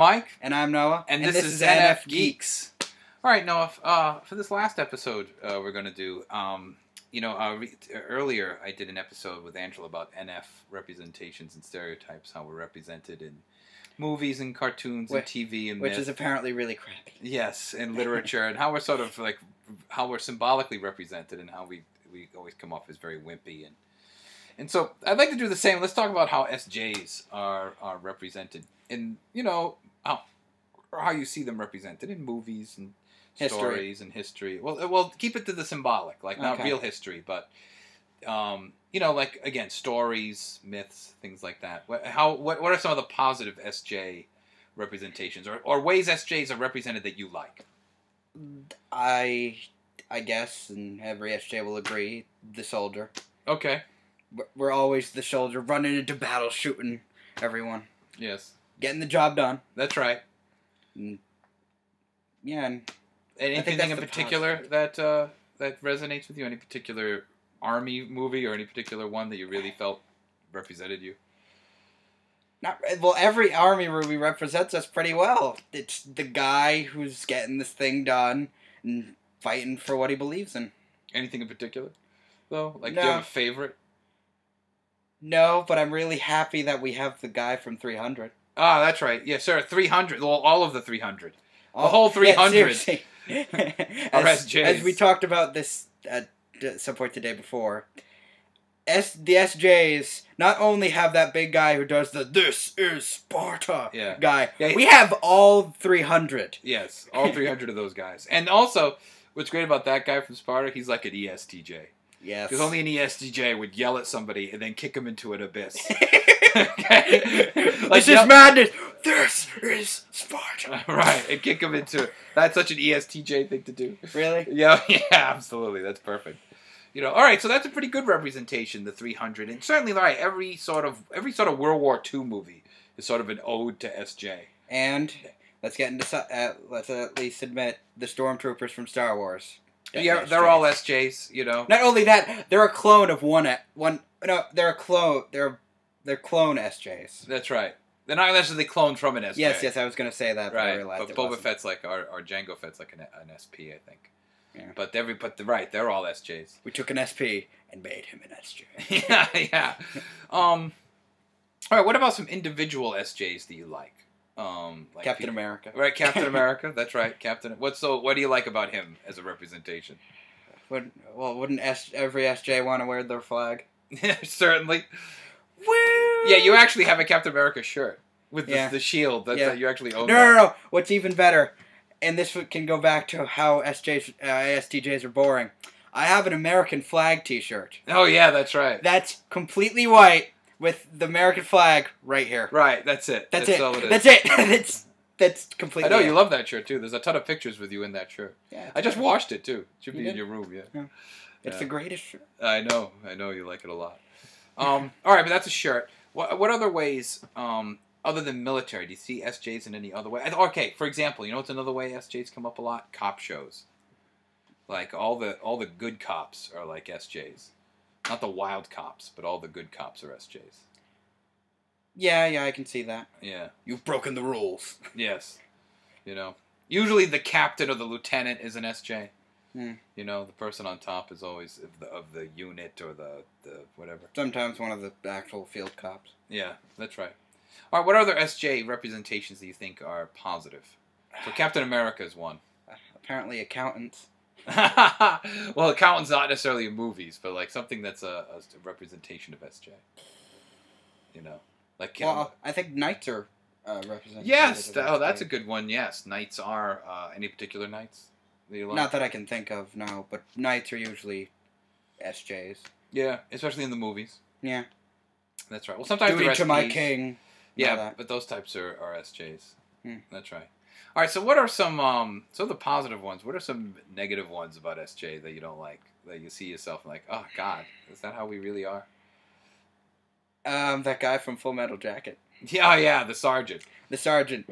Mike. And I'm Noah. And this is NFGeeks. All right, Noah, for this last episode we're going to do, earlier I did an episode with Angela about NF, Representations and Stereotypes, how we're represented in movies and cartoons and TV and which is apparently really crappy. Yes, in literature, and how we're sort of like, how we're symbolically represented and how we always come off as very wimpy. And so I'd like to do the same. Let's talk about how SJs are represented in, how you see them represented in movies and stories and history. Well, keep it to the symbolic, like not real history, but like again, stories, myths, things like that. What are some of the positive SJ representations, or ways SJs are represented that you like? I guess, and every SJ will agree, the soldier. Okay. We're always the soldier, running into battle, shooting everyone. Yes. Getting the job done. That's right. And anything in particular that resonates with you? Any particular Army movie or any particular one that you really felt represented you? Every Army movie represents us pretty well. It's the guy who's getting this thing done and fighting for what he believes in. Anything in particular, though? Like, no. Do you have a favorite? No, but I'm really happy that we have the guy from 300. Ah, that's right. Yes, sir. 300. Well, all of the 300. The whole 300 yeah, are SJs. As we talked about this at some point the day before, the SJs not only have that big guy who does the "This is Sparta" guy, we have all 300. Yes, all 300 of those guys. And also, what's great about that guy from Sparta, he's like an ESTJ. Yes. Because only an ESTJ would yell at somebody and then kick him into an abyss. Okay? This is madness. This is Sparta. Right, and kick him into it. That's such an ESTJ thing to do. Really? Yeah, absolutely. That's perfect. All right, so that's a pretty good representation, the 300. And certainly, all right, every sort of World War II movie is sort of an ode to SJ. And let's let's at least admit the stormtroopers from Star Wars. Yeah, they're all SJs, Not only that, they're a clone of one. No, they're a clone. They're clone SJs. That's right. They're not necessarily cloned from an SJ. Yes, I was going to say that. Right, but I realized but Boba Fett's like, or Jango Fett's like an SP, I think. Yeah. But they're all SJs. We took an SP and made him an SJ. yeah. All right, what about some individual SJs that you like? Like Captain America. Right, Captain America. That's right, Captain. What do you like about him as a representation? Wouldn't every SJ want to wear their flag? Certainly. Woo! Yeah, you actually have a Captain America shirt with the shield that you actually own. No. What's even better, and this can go back to how ISTJs are boring. I have an American flag T-shirt. Oh yeah, that's right. That's completely white with the American flag right here. Right, that's it. That's it. All it is. That's it. That's completely. I know you love that shirt too. There's a ton of pictures with you in that shirt. Yeah, I just washed it too. It should be in your room. Yeah. It's the greatest shirt. I know you like it a lot. All right, but that's a shirt. What other ways, other than military, do you see SJs in any other way? Okay, for example, what's another way SJs come up a lot? Cop shows. Like all the good cops are like SJs. Not the wild cops, but all the good cops are SJs. Yeah, I can see that. Yeah. You've broken the rules. Yes. Usually the captain or the lieutenant is an SJ. The person on top is always of the unit or the whatever. Sometimes one of the actual field cops. Yeah, that's right. All right, what other SJ representations do you think are positive? So Captain America is one. Apparently accountants. Well, accountants not necessarily in movies, but like something that's a representation of SJ. I think knights are represented. Yes, that's a good one. Yes, knights are. Any particular knights that you like? Not that I can think of, no, but knights are usually SJs. Yeah, especially in the movies. Yeah, that's right. Well, sometimes duty to my king. Yeah, but those types are SJs. That's right. All right, so what are some of the positive ones? What are some negative ones about SJ that you don't like? That you see yourself like, oh God, is that how we really are? That guy from Full Metal Jacket. Yeah, the sergeant. The sergeant.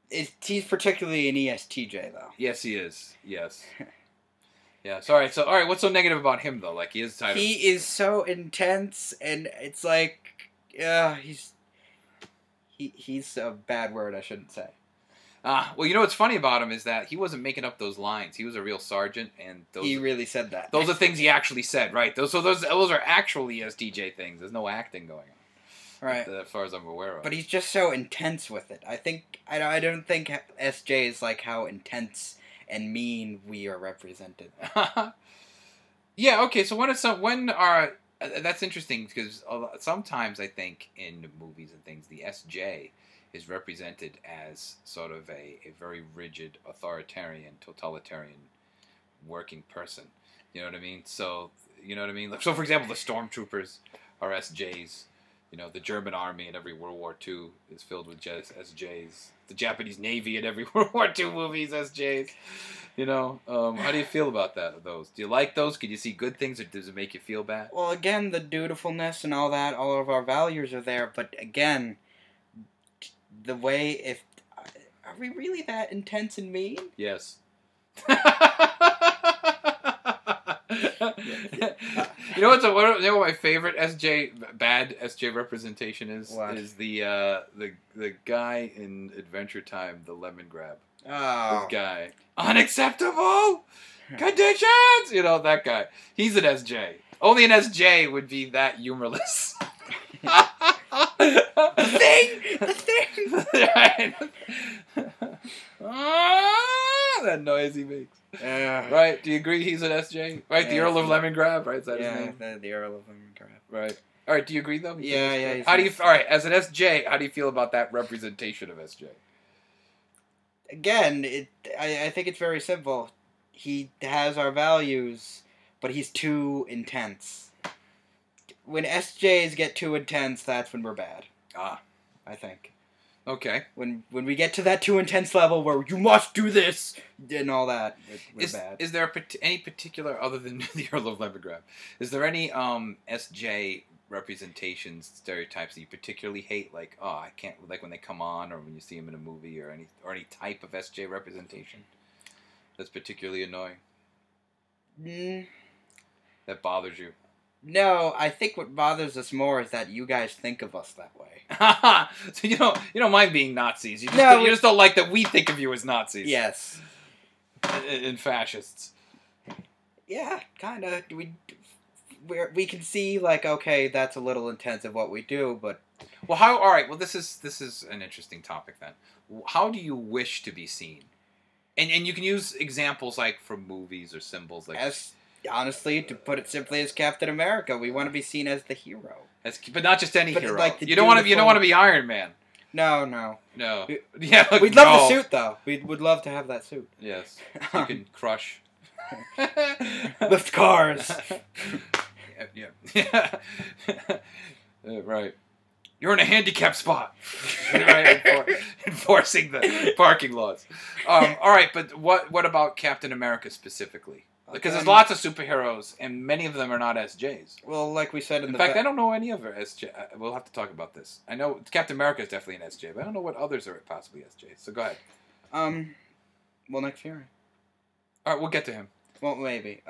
He's particularly an ESTJ though. Yes, he is. Yes. Yeah. Sorry. So, all right. What's so negative about him though? Like he is so intense, and it's like, he's He's a bad word I shouldn't say. Well, you know what's funny about him is that he wasn't making up those lines. He was a real sergeant, and he really said that. Those are things he actually said, right? Those are actually STJ things. There's no acting going on, right? As far as I'm aware of. But he's just so intense with it. I don't think SJ is like how intense and mean we are represented. Yeah. Okay. So when are that's interesting because sometimes I think in movies and things the SJ is represented as sort of a very rigid, authoritarian, totalitarian working person. You know what I mean? So, you know what I mean? So, for example, the stormtroopers are SJs. You know, the German army in every World War II is filled with SJs. The Japanese Navy in every World War II movie is SJs. You know, how do you feel about those? Do you like those? Could you see good things, or does it make you feel bad? Well, again, the dutifulness and all that, all of our values are there, but again, the way are we really that intense and mean? Yes. You know what my favorite bad SJ representation is? What? Is the guy in Adventure Time, the lemon grab. Oh. This guy. Unacceptable conditions! You know, that guy. He's an SJ. Only an SJ would be that humorless. The thing! Right. That noise he makes. Right? Do you agree he's an SJ? Right? The Earl of Lemon Grab, right? Is that his name? The Earl of Lemon Grab. Right. All right, do you agree though? Yeah. How do you? All right, as an SJ, how do you feel about that representation of SJ? Again, I think it's very simple. He has our values, but he's too intense. When SJs get too intense, that's when we're bad. I think. Okay. When we get to that too intense level where you must do this and all that, we're bad. Is there any particular, other than the Earl of Lemon Grab, is there any SJ representations, stereotypes that you particularly hate? Like, I can't, like when they come on, or when you see them in a movie, or any type of SJ representation that's particularly annoying? That bothers you? No, I think what bothers us more is that you guys think of us that way. So you don't mind being Nazis. You just don't like that we think of you as Nazis. Yes. And fascists. Yeah, kind of. We can see, like, okay, that's a little intense of what we do, but... Well, all right, well, this is an interesting topic, then. How do you wish to be seen? And you can use examples, like, from movies or symbols, like... Honestly, to put it simply, as Captain America, we want to be seen as the hero. But not just any hero. Like you don't want to be Iron Man. No. Yeah, look, we'd love the suit, though. We'd love to have that suit. Yes, you can crush. Lift cars. Yeah. Right. You're in a handicap spot. Right, enforcing the parking laws. All right, but what about Captain America specifically? Because there's lots of superheroes, and many of them are not SJs. Well, like we said in fact, I don't know any other SJ. We'll have to talk about this. I know Captain America is definitely an SJ, but I don't know what others are possibly SJs. So go ahead. Well, Nick Fury. All right, we'll get to him. Well, maybe.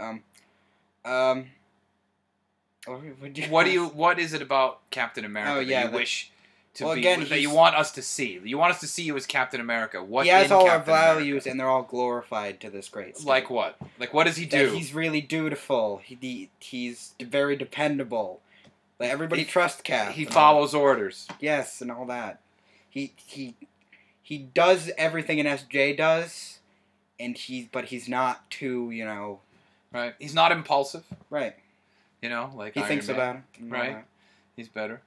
What is it about Captain America that you wish to be, that you want us to see? You want us to see you as Captain America. What? He has all our values, and they're all glorified to this great state. Like what? Like what does he do? That he's really dutiful. He's very dependable. Like everybody trusts Cap. He follows orders. Yes, and all that. He does everything an SJ does, but he's not too, Right. He's not impulsive. Right. Like he Iron thinks Man. about it. Right. He's better.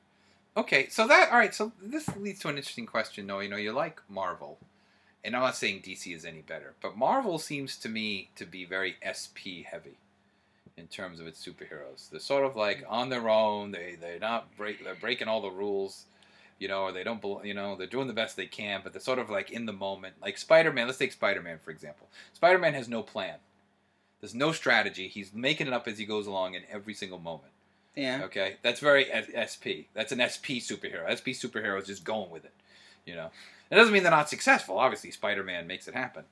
Okay, so so this leads to an interesting question, though. You like Marvel, and I'm not saying DC is any better, but Marvel seems to me to be very SP heavy in terms of its superheroes. They're sort of like on their own. They're breaking all the rules, or they don't, they're doing the best they can, but they're sort of like in the moment. Like Spider-Man. Let's take Spider-Man for example. Spider-Man has no plan. There's no strategy. He's making it up as he goes along in every single moment. Yeah. Okay? That's very SP. That's an SP superhero. SP superhero is just going with it. It doesn't mean they're not successful. Obviously, Spider-Man makes it happen.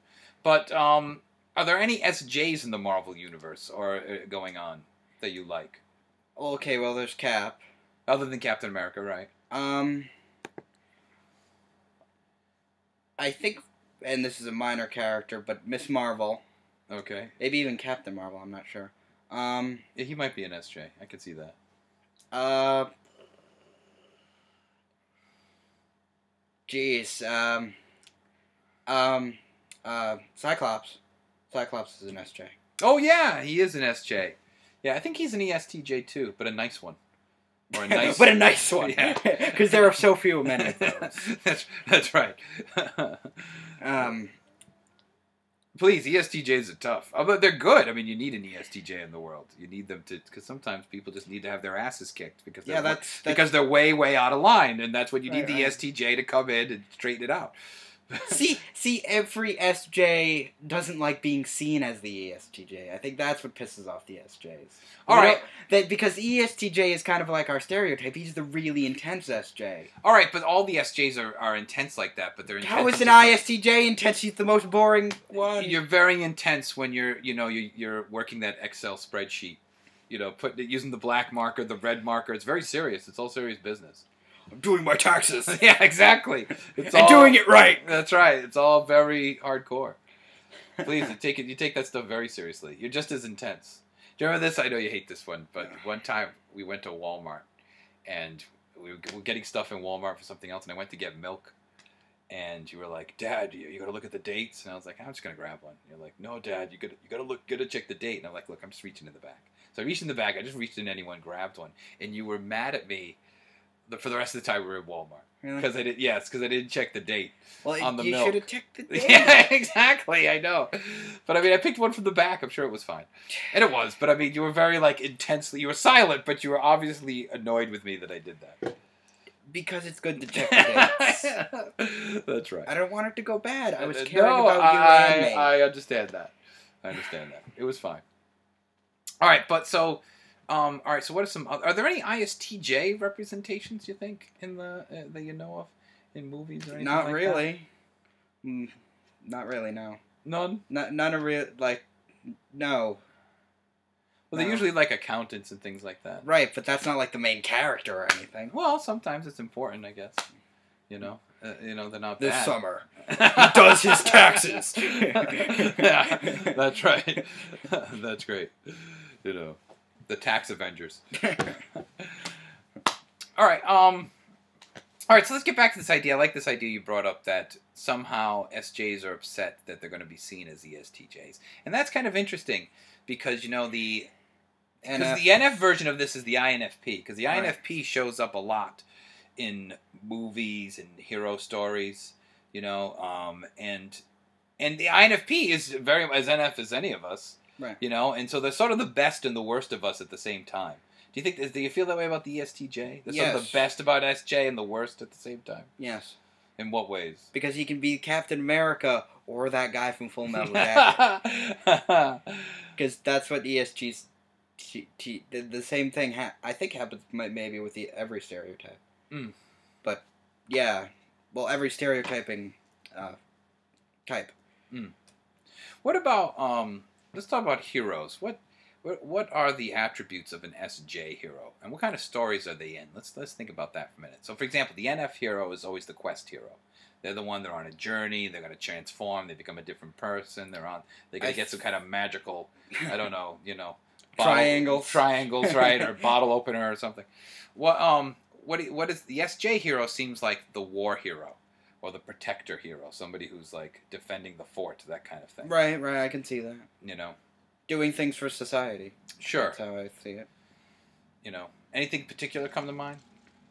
But are there any SJs in the Marvel universe or going on that you like? Okay, well, there's Cap. Other than Captain America, right? I think, and this is a minor character, but Miss Marvel. Okay. Maybe even Captain Marvel, I'm not sure. He might be an SJ. I could see that. Cyclops. Cyclops is an SJ. Oh, yeah, he is an SJ. Yeah, I think he's an ESTJ, too, but a nice one. Or a nice... but a nice one. Yeah. Because there are so many of those. That's right. Please, ESTJs are tough. But they're good. I mean, you need an ESTJ in the world. You need them to... Because sometimes people just need to have their asses kicked. Because they're, because they're way, way out of line. And that's what you need the ESTJ to come in and straighten it out. see, every SJ doesn't like being seen as the ESTJ. I think that's what pisses off the SJs. All right. Because ESTJ is kind of like our stereotype. He's the really intense SJ. All right, but all the SJs are intense like that, but they're intense. How is an ISTJ intense? He's the most boring one. You're very intense when you're working that Excel spreadsheet. Using the black marker, the red marker. It's very serious. It's all serious business. I'm doing my taxes. Yeah, exactly. And doing it right. That's right. It's all very hardcore. Please, you take that stuff very seriously. You're just as intense. Do you remember this? I know you hate this one, but one time we went to Walmart, and we were getting stuff in Walmart for something else, and I went to get milk, and you were like, "Dad, you got to look at the dates," and I was like, "I'm just gonna grab one." And you're like, "No, Dad, you gotta check the date," and I'm like, "Look, I'm just reaching in the back." So I reached in the back. I just reached in anyone, grabbed one, and you were mad at me. For the rest of the time we were at Walmart. Really? Because I didn't check the date on the milk. You should have checked the date. Yeah, exactly, I know. But I mean, I picked one from the back. I'm sure it was fine. And it was. But I mean, you were very, intensely... You were silent, but you were obviously annoyed with me that I did that. Because it's good to check the dates. That's right. I don't want it to go bad. I was caring about you and me. I understand that. It was fine. All right, but so... all right. So, what are some? Are there any ISTJ representations you think in the that you know of in movies or anything? Not really. Not really. No. None. None of real no. Well, they're usually accountants and things like that. Right, but that's not the main character or anything. Well, sometimes it's important, I guess. They're not this bad. summer. He does his taxes. Yeah, that's right. That's great. The tax Avengers. All right. So let's get back to this idea. I like this idea you brought up that somehow SJs are upset that they're going to be seen as ESTJs, and that's kind of interesting because the NF version of this is the INFP because the INFP shows up a lot in movies and hero stories, and the INFP is very as NF as any of us. Right. And so they're sort of the best and the worst of us at the same time. Do you feel that way about the ESTJ? They're sort of the best about SJ and the worst at the same time? Yes. In what ways? Because he can be Captain America or that guy from Full Metal Jacket. Because that's what ESG's... The same thing, I think, happens maybe with every stereotype. Mm. But, yeah. Well, every stereotyping type. Mm. What about... Let's talk about heroes. What are the attributes of an SJ hero, and what kind of stories are they in? Let's think about that for a minute. So, for example, the NF hero is always the quest hero. They're the one. They're on a journey. They're going to transform. They become a different person. They got to get some kind of magical, I don't know, triangles, right, or bottle opener or something. What is the SJ hero? Seems like the war hero. Or the protector hero, somebody who's defending the fort, that kind of thing. Right, I can see that. Doing things for society. Sure. That's how I see it. Anything particular come to mind?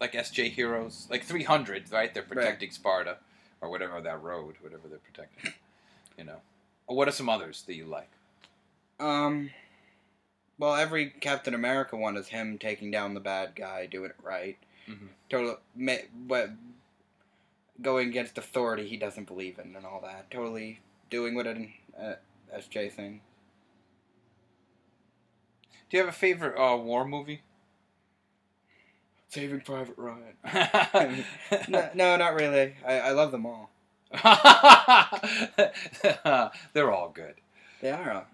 Like SJ heroes? Like 300, right? They're protecting Sparta. Or whatever that road, whatever they're protecting. Or what are some others that you like? Well, every Captain America one is him taking down the bad guy, doing it right. Mm-hmm. Totally... going against authority he doesn't believe in and all that. Totally doing what an SJ thing. Do you have a favorite war movie? Saving Private Ryan. No, not really. I love them all. They're all good. They are.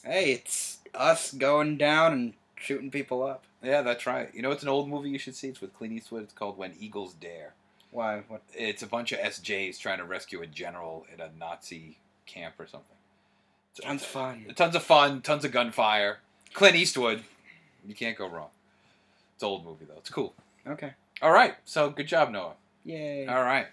Hey, it's us going down and shooting people up. Yeah, that's right. It's an old movie you should see. It's with Clint Eastwood. It's called When Eagles Dare. Why? What? It's a bunch of SJs trying to rescue a general in a Nazi camp or something. Sounds fun. Tons of fun. Tons of gunfire. Clint Eastwood. You can't go wrong. It's an old movie though. It's cool. Okay. All right. So good job, Noah. Yay. All right.